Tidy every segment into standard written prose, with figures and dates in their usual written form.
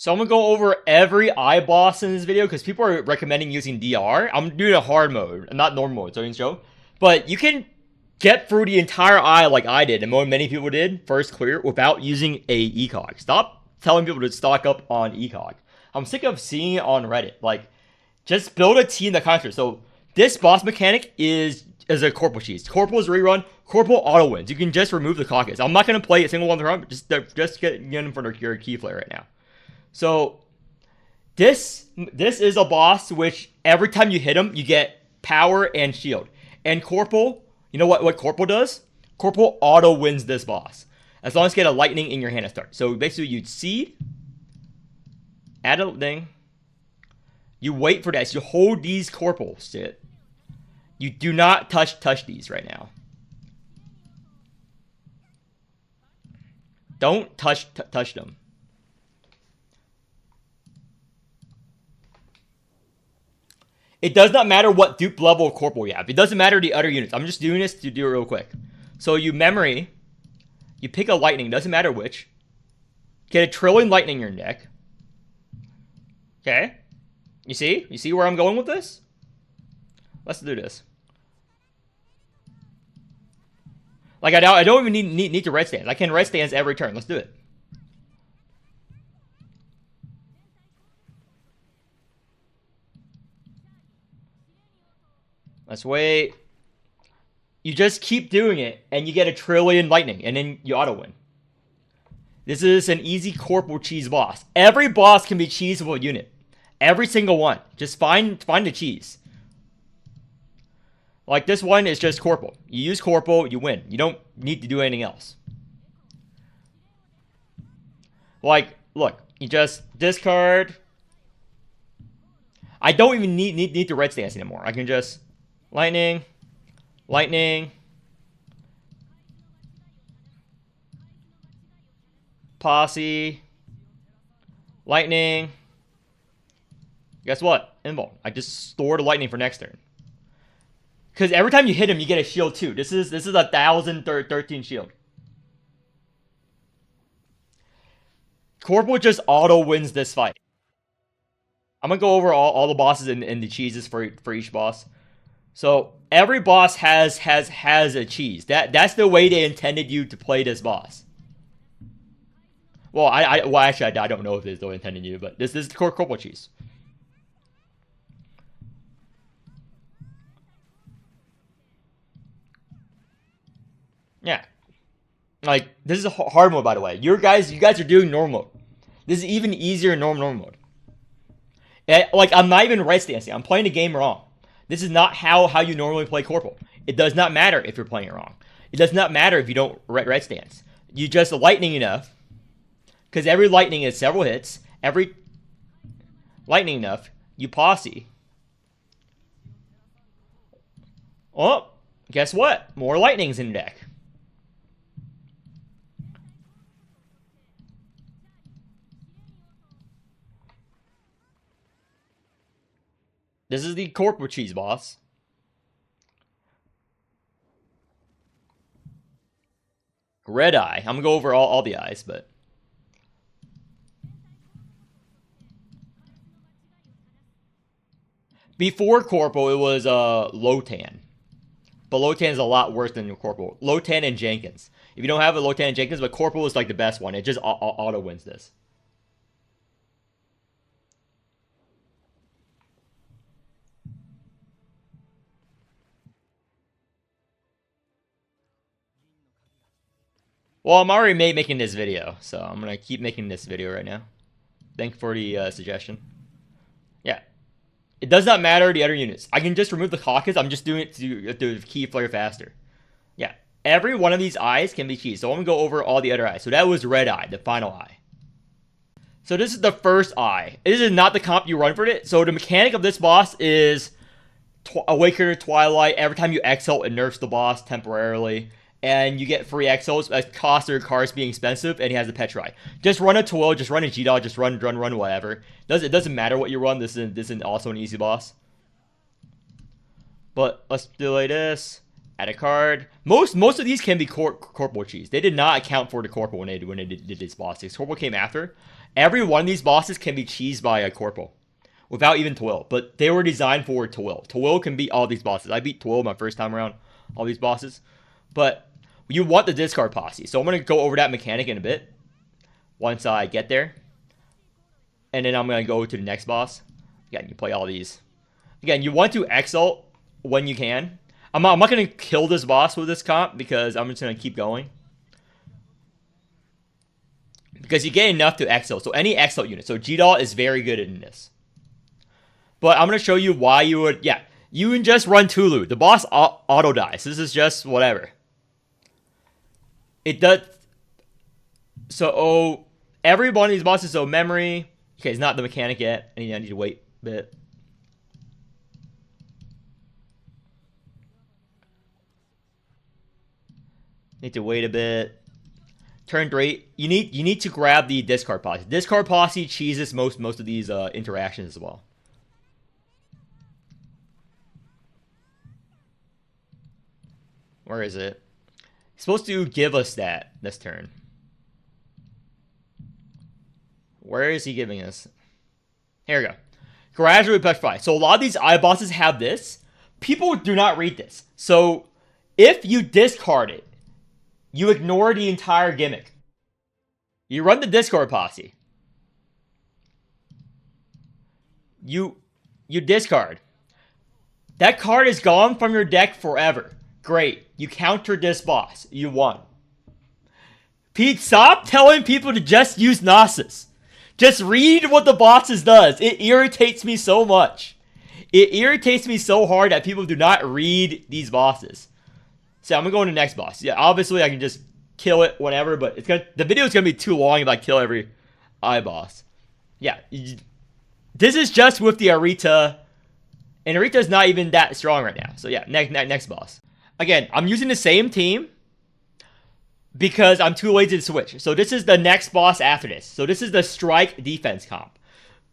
So I'm gonna go over every eye boss in this video because people are recommending using DR. I'm doing a hard mode, not normal mode, so you can show. But you can get through the entire eye like I did, and many people did, first clear, without using a ECOG. Stop telling people to stock up on ECOG. I'm sick of seeing it on Reddit. Like, just build a team that conquers. So this boss mechanic is a corporal cheese. Corporal's rerun, corporal auto wins. You can just remove the caucus. I'm not gonna play a single one of the run, but just get them for your key flare right now. So this is a boss which every time you hit him, you get power and shield. And Corporal, you know what Corporal does? Corporal auto wins this boss. As long as you get a lightning in your hand to start. So basically you'd seed, add a thing, you wait for that. So you hold these Corporals. You do not touch these right now. Don't touch them. It does not matter what dupe level of corporal you have. It doesn't matter the other units. I'm just doing this to do it real quick. So you memory, you pick a lightning, doesn't matter which. Get a trillion lightning in your deck. Okay. You see? You see where I'm going with this? Let's do this. Like I don't even need to red stance. I can red stance every turn. Let's do it. Let's wait. You just keep doing it, and you get a trillion lightning, and then you auto win. This is an easy corporal cheese boss. Every boss can be cheese with a unit. Every single one. Just find the cheese. Like this one is just corporal. You use corporal, you win. You don't need to do anything else. Like, look, you just discard. I don't even need to red stance anymore. I can just lightning, posse, lightning. Guess what? Invul. I just store the lightning for next turn. Because every time you hit him, you get a shield too. This is 1,013 shield. Corporal just auto wins this fight. I'm gonna go over all the bosses and the cheeses for each boss. So every boss has a cheese. That's the way they intended you to play this boss. Well, actually I don't know if it's the way they intended you, but this is the corporal cheese. Yeah. Like, this is a hard mode, by the way. You guys are doing normal mode. This is even easier in normal mode. Like, I'm not even red stancing. I'm playing the game wrong. This is not how you normally play Corporal. It does not matter if you're playing it wrong. It does not matter if you don't red stance. You just lightning enough. Because every lightning is several hits. Every lightning enough, you posse. Oh, guess what? More lightnings in the deck. This is the corporal cheese boss. Red eye. I'm gonna go over all the eyes, but before corporal it was Lotan. But Lotan is a lot worse than corporal. Lotan and Jenkins. If you don't have a Lotan and Jenkins, but corporal is like the best one. It just auto wins this. Well, I'm already making this video, so I'm gonna keep making this video right now. Thank you for the suggestion. Yeah, it does not matter the other units. I can just remove the caucus. I'm just doing it to key flare faster. Yeah, every one of these eyes can be cheese. So I'm gonna go over all the other eyes. So that was red eye, the final eye. So this is the first eye. This is not the comp you run for it. So the mechanic of this boss is Awakener Twilight. Every time you exalt, it nerfs the boss temporarily. And you get free exals as cost or cards being expensive, and he has a petrify. Just run a Toil, just run a G-Dog, just run whatever. It doesn't matter what you run. This is also an easy boss. But let's delay this. Add a card. Most of these can be corporal cheese. They did not account for the corporal when they did this boss. This corporal came after, Every one of these bosses can be cheesed by a corporal without even Twill, but they were designed for Twill. Twill can beat all these bosses. I beat Twill my first time around, all these bosses. But you want the discard posse. So I'm going to go over that mechanic in a bit once I get there. And then I'm going to go to the next boss. Again, you play all these. Again, you want to exalt when you can. I'm not going to kill this boss with this comp because I'm just going to keep going. Because you get enough to exalt. So any exalt unit. So G-Doll is very good in this. But I'm going to show you why you would... Yeah, you can just run Tulu. The boss auto dies. This is just whatever. It does... So, every one of these bosses, so memory... Okay, it's not the mechanic yet. I need to wait a bit. Need to wait a bit. Turn 3. You need to grab the discard posse. Discard posse cheeses most of these interactions as well. Where is it? It's supposed to give us that this turn. Where is he giving us? Here we go. Gradually petrify. So a lot of these bosses have this. People do not read this. So if you discard it, you ignore the entire gimmick. You run the discard posse. You discard. That card is gone from your deck forever. Great. You countered this boss. You won. Pete, stop telling people to just use Gnosis. Just read what the bosses does. It irritates me so much. It irritates me so hard that people do not read these bosses. So I'm going to go into the next boss. Yeah, obviously I can just kill it, whatever, but the video is going to be too long if I kill every boss. Yeah. This is just with the Arita. And Arita's not even that strong right now. So yeah, next boss. Again, I'm using the same team because I'm too lazy to switch. So this is the next boss after this. So this is the strike defense comp.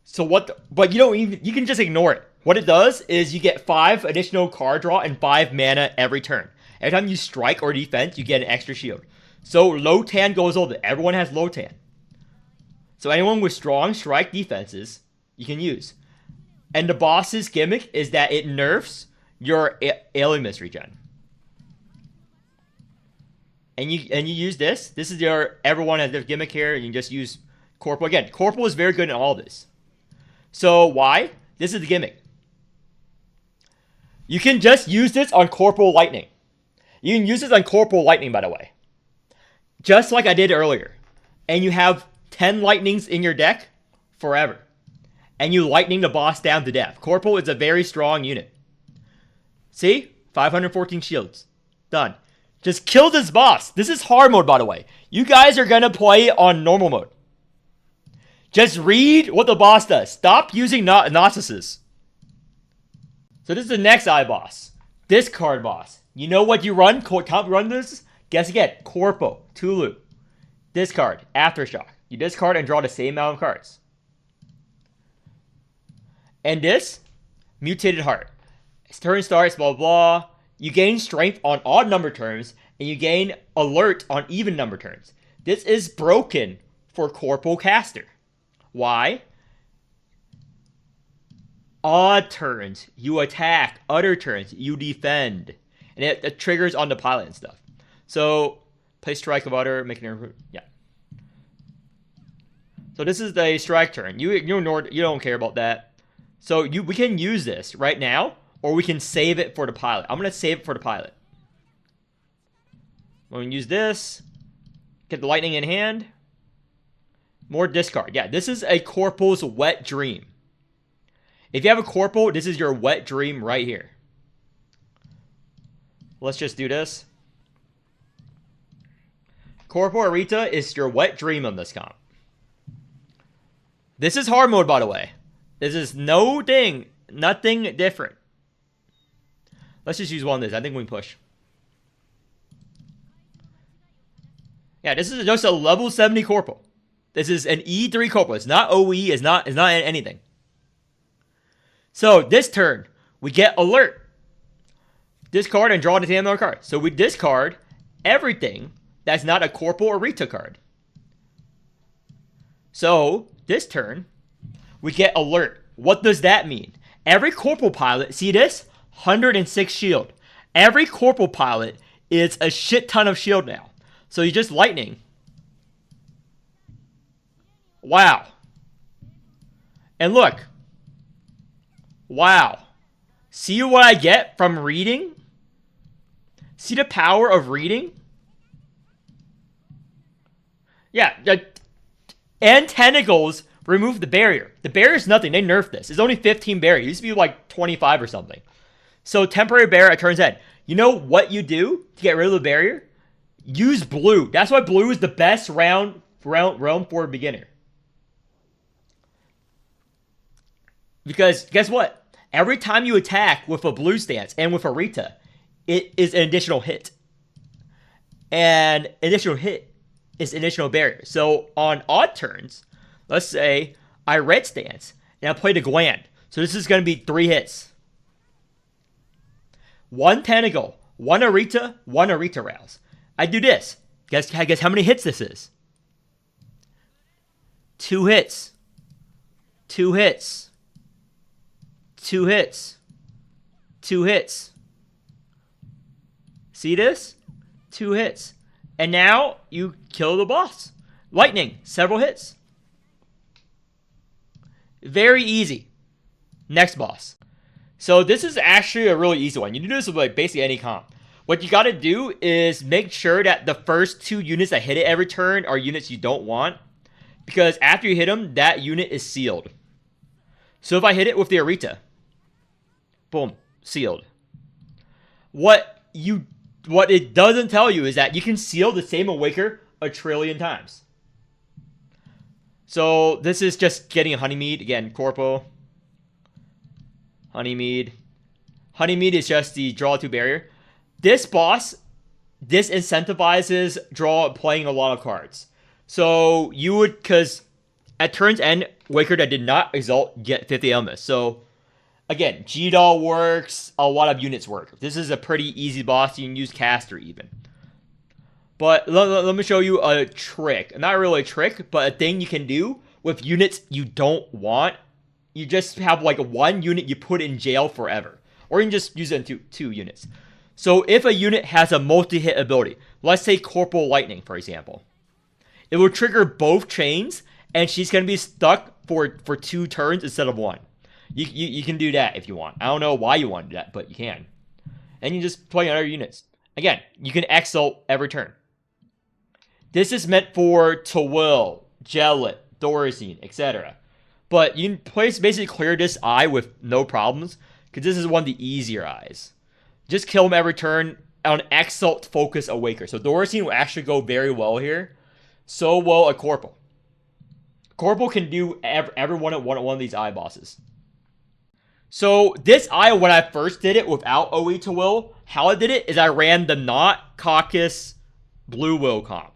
So but you can just ignore it. What it does is you get 5 additional card draw and 5 mana every turn. Every time you strike or defense, you get an extra shield. So low tan goes over. Everyone has low tan. So anyone with strong strike defenses, you can use. And the boss's gimmick is that it nerfs your Alimus regen. And you use this. This is everyone has their gimmick here. You can just use Corporal. Again, Corporal is very good in all this. So why? This is the gimmick. You can just use this on Corporal Lightning. You can use this on Corporal Lightning, by the way. Just like I did earlier. And you have 10 Lightnings in your deck forever. And you Lightning the boss down to death. Corporal is a very strong unit. See? 514 shields. Done. Just kill this boss. This is hard mode, by the way. You guys are going to play on normal mode. Just read what the boss does. Stop using Gnosis. So this is the next boss. Discard boss. You know what you run? Comp run this? Guess again. Corpo. Tulu. Discard. Aftershock. You discard and draw the same amount of cards. And this? Mutated Heart. Turn starts, blah, blah. You gain strength on odd number turns, and you gain alert on even number turns. This is broken for Corporal Caster. Why? Odd turns, you attack. Other turns, you defend. And it triggers on the pilot and stuff. So, play Strike of Utter, make an... Yeah. So this is the strike turn. You don't care about that. So we can use this right now, or we can save it for the pilot. I'm going to save it for the pilot. We're going to use this. Get the lightning in hand. More discard. Yeah, this is a Corporal's wet dream. If you have a Corporal, this is your wet dream right here. Let's just do this. Corporal Arita is your wet dream on this comp. This is hard mode, by the way. This is nothing different. Let's just use one of these. I think we can push. Yeah, this is just a level 70 Corporal. This is an E3 Corporal. It's not OE. It's not anything. So this turn, we get alert. Discard and draw the same amount of cards. So we discard everything that's not a Corporal or Rita card. So this turn, we get alert. What does that mean? Every corporal pilot, see this? 106 shield. Every corporal pilot is a shit ton of shield now. So you just lightning. Wow. And look. Wow. See what I get from reading? See the power of reading? Yeah. And tentacles remove the barrier. The barrier is nothing. They nerfed this. It's only 15 barrier. It used to be like 25 or something. So temporary barrier at turn's end. You know what you do to get rid of the barrier? Use blue. That's why blue is the best realm for a beginner. Because guess what? Every time you attack with a blue stance and with a Rita, it is an additional hit. And additional hit is additional barrier. So on odd turns, let's say I red stance and I play the gland. So this is going to be 3 hits. 1 tentacle, 1 Arita, 1 Arita rouse. I do this. Guess how many hits this is? 2 hits. 2 hits. 2 hits. 2 hits. See this? 2 hits. And now you kill the boss. Lightning, several hits. Very easy. Next boss. So this is actually a really easy one. You can do this with like basically any comp. What you gotta do is make sure that the first 2 units that hit it every turn are units you don't want. Because after you hit them, that unit is sealed. So if I hit it with the Arita, boom, sealed. What it doesn't tell you is that you can seal the same Awaker a trillion times. So this is just getting a Honeymead. Again, Corpo. Honeymead. Honeymead is just the draw 2 barrier. This boss, this incentivizes playing a lot of cards. So you would, because at turn's end, Waker that did not exalt get 50 illness. So again, G-Doll works, a lot of units work. This is a pretty easy boss. You can use Caster even. But let me show you a trick. Not really a trick, but a thing you can do with units you don't want. You just have like 1 unit you put in jail forever. Or you can just use it in 2 units. So if a unit has a multi-hit ability, let's say Corporal Lightning, for example. It will trigger both chains, and she's going to be stuck for 2 turns instead of 1. You can do that if you want. I don't know why you want to do that, but you can. And you just play other units. Again, you can exalt every turn. This is meant for Tawil, Gauntlet, Thorazine, etc. But you can basically clear this eye with no problems, because this is one of the easier eyes. Just kill him every turn on Exalt Focus Awaker. So Thorazine will actually go very well here. So well a Corporal. Corporal can do every one of these eye bosses. So this eye, when I first did it without OE to Will, how I did it is I ran the Not Caucus Blue Will comp.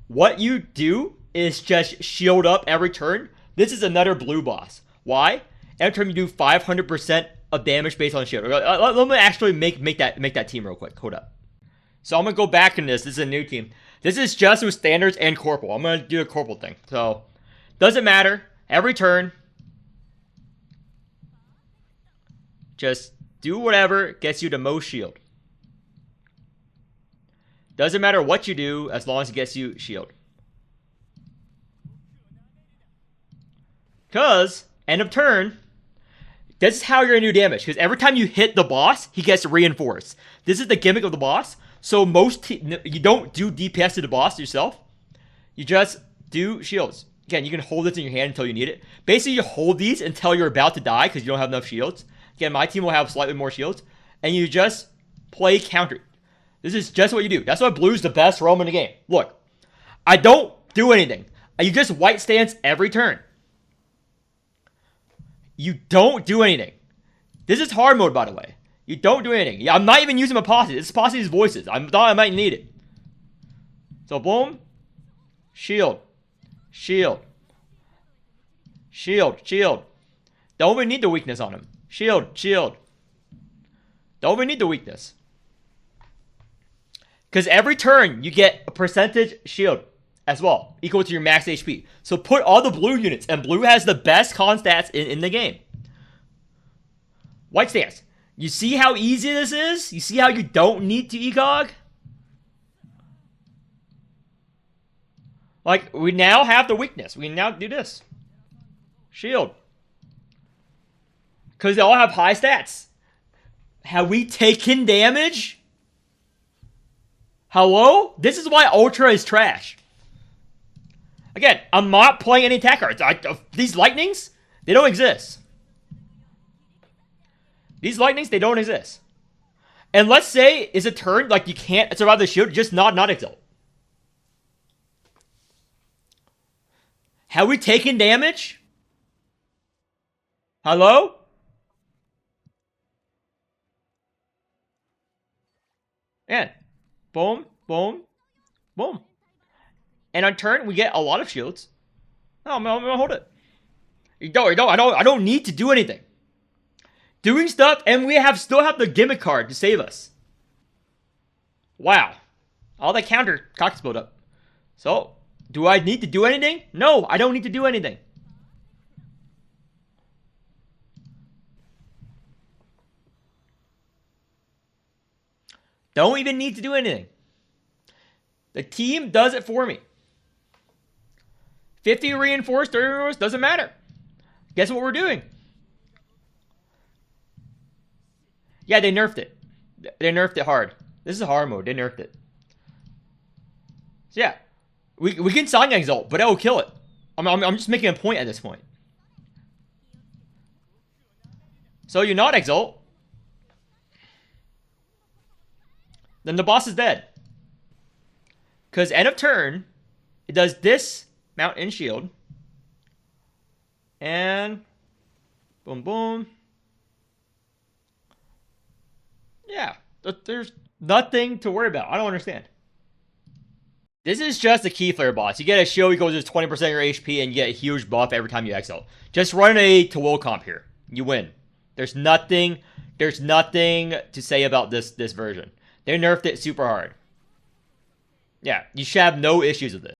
What you do is just shield up every turn. This is another blue boss. Why? Every turn you do 500% of damage based on shield. Let me actually make that team real quick. Hold up. So I'm gonna go back in this. This is a new team. This is just with standards and corporal. I'm gonna do a corporal thing. So doesn't matter. Every turn, just do whatever gets you the most shield. Doesn't matter what you do as long as it gets you shield. Because, end of turn, this is how you're going to do damage. Because every time you hit the boss, he gets reinforced. This is the gimmick of the boss. So you don't do DPS to the boss yourself. You just do shields. Again, you can hold this in your hand until you need it. Basically, you hold these until you're about to die because you don't have enough shields. Again, my team will have slightly more shields. And you just play counter. This is just what you do. That's why blue's the best realm in the game. Look, I don't do anything. You just white stance every turn. You don't do anything. This is hard mode, by the way. You don't do anything. I'm not even using my posse. This is posse's voices. I thought I might need it. So, boom. Shield. Shield. Shield. Shield. Don't even need the weakness on him. Shield. Shield. Don't even need the weakness. Because every turn, you get a percentage shield. as well, equal to your max HP. So put all the blue units, and blue has the best con stats in the game. White stance. You see how easy this is? You see how you don't need to ECOG? Like, we now have the weakness. We can now do this. Shield. Because they all have high stats. Have we taken damage? Hello? This is why Ultra is trash. Again, I'm not playing any attack cards. These lightnings, they don't exist. These lightnings, they don't exist. And let's say is a turn like you can't survive the shield, just not exalt. Have we taken damage? Hello? And boom, boom, boom. And on turn, we get a lot of shields. No, I'm gonna hold it. You don't. I don't need to do anything. Doing stuff, and we still have the gimmick card to save us. Wow. All that counter cock build up. So, do I need to do anything? No, I don't need to do anything. Don't even need to do anything. The team does it for me. 50 reinforced, 30 reinforced, doesn't matter. Guess what we're doing? Yeah, they nerfed it. They nerfed it hard. This is hard mode. They nerfed it. So yeah, we can sign exalt, but it will kill it. I'm just making a point at this point. So you're not exalt, then the boss is dead. Because end of turn, it does this mount in shield, and boom boom. Yeah, there's nothing to worry about. I don't understand. This is just a key flare boss. You get a shield equals just 20% of your HP, and you get a huge buff every time you exalt. Just run a to will comp here. You win. There's nothing to say about this version. They nerfed it super hard. Yeah, you should have no issues with it.